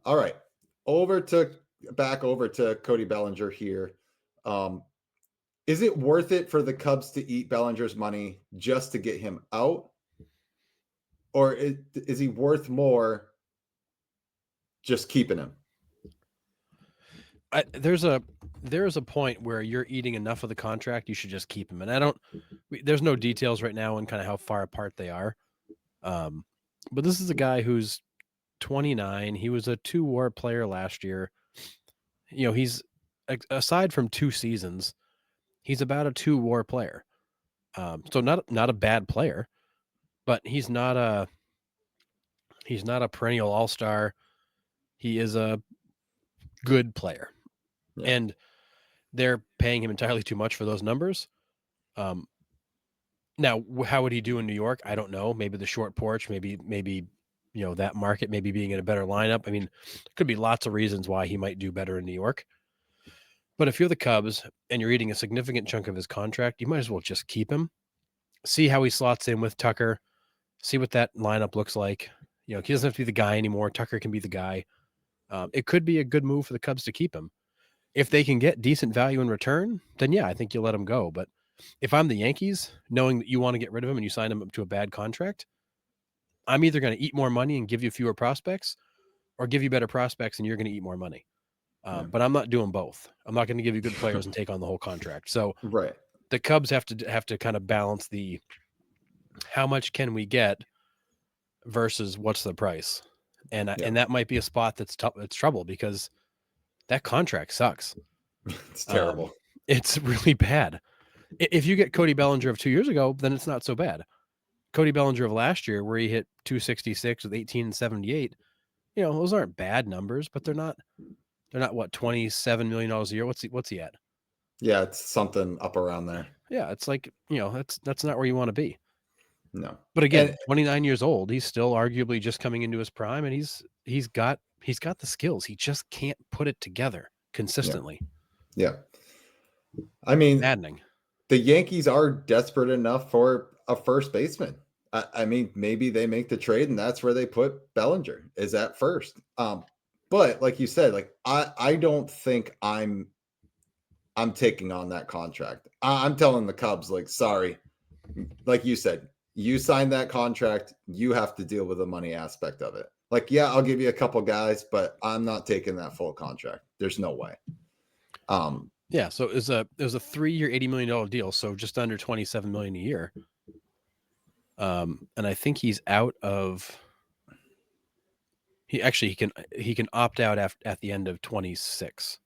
All right. Back over to Cody Bellinger here. Um, is it worth it for the Cubs to eat Bellinger's money just to get him out? Or is he worth more just keeping him? There's a point where you're eating enough of the contract, you should just keep him. And I don't. There's no details right now on kind of how far apart they are. Um, but this is a guy who's 29. He was a 2 WAR player last year. He's aside from 2 seasons, he's about a 2 WAR player. So not a bad player, but he's not a perennial all star. He is a good player, Yeah. and they're paying him entirely too much for those numbers. Um, Now, how would he do in New York? I don't know. Maybe the short porch, maybe that market, maybe being in a better lineup. I mean, there could be lots of reasons why he might do better in New York. But if you're the Cubs and you're eating a significant chunk of his contract, you might as well just keep him. See how he slots in with Tucker. See what that lineup looks like. He doesn't have to be the guy anymore. Tucker can be the guy. It could be a good move for the Cubs to keep him. If they can get decent value in return, then yeah, I think you let him go. But if I'm the Yankees, knowing that you want to get rid of him and you sign him up to a bad contract, I'm either going to eat more money and give you fewer prospects, or give you better prospects and you're going to eat more money. Yeah. But I'm not doing both. I'm not going to give you good players and take on the whole contract. So Right. the Cubs have to kind of balance the how much can we get versus what's the price, and Yeah. and that might be a spot that's tough. It's trouble because that contract sucks. It's Um, terrible. it's really bad. If you get Cody Bellinger of 2 years ago, then it's not so bad. Cody Bellinger of last year, where he hit 266 with 18 and 78, those aren't bad numbers, but they're not what, $27 million a year. What's he at? Yeah, it's something up around there. Yeah, it's like, that's not where you want to be. No. But And again, 29 years old, he's still arguably just coming into his prime, and he's got the skills. He just can't put it together yeah. consistently. Yeah. I mean, Maddening. the Yankees are desperate enough for a first baseman. I mean, maybe they make the trade and that's where they put Bellinger is at first. But like you said, like I don't think I'm taking on that contract. I'm telling the Cubs, like, sorry, like you said, you signed that contract, you have to deal with the money aspect of it. Like, yeah, I'll give you a couple guys, but I'm not taking that full contract. There's no way. Um, Yeah, so it was a 3-year, $80 million deal, so just under 27 million a year. And I think he's out of. He can opt out at the end of 26.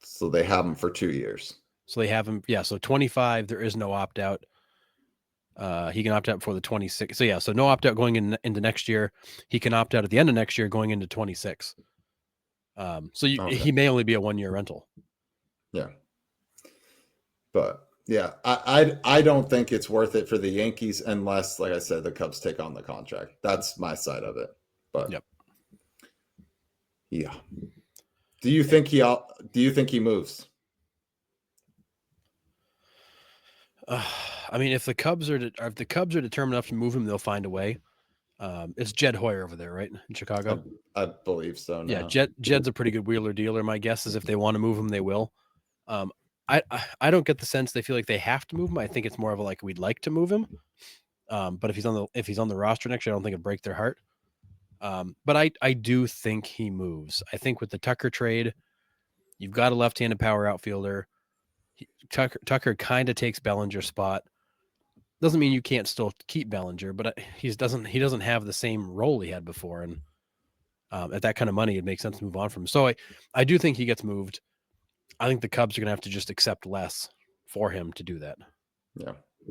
so they have him for 2 years. So they have him. Yeah, so 25 there is no opt out. He can opt out before the 26. So yeah, so no opt out going into next year. He can opt out at the end of next year going into 26. So Okay. he may only be a 1-year rental. Yeah. But yeah, I don't think it's worth it for the Yankees unless, like I said, the Cubs take on the contract. That's my side of it. But Yep. yeah. Do you think he moves? I mean, if the Cubs are determined enough to move him, they'll find a way. It's Jed Hoyer over there, right, in I, Chicago. I believe so Yeah, now. Jed's a pretty good wheeler dealer. My guess is if they want to move him, they will. Um, I don't get the sense they feel like they have to move him. I think it's more of a like we'd like to move him. But if he's on the roster next year, I don't think it'd break their heart. But I do think he moves. I think with the Tucker trade, you've got a left-handed power outfielder. Tucker kind of takes Bellinger's spot. Doesn't mean you can't still keep Bellinger, but he doesn't have the same role he had before, and at that kind of money, it makes sense to move on from him. So I do think he gets moved. I think the Cubs are going to have to just accept less for him to do that. Yeah.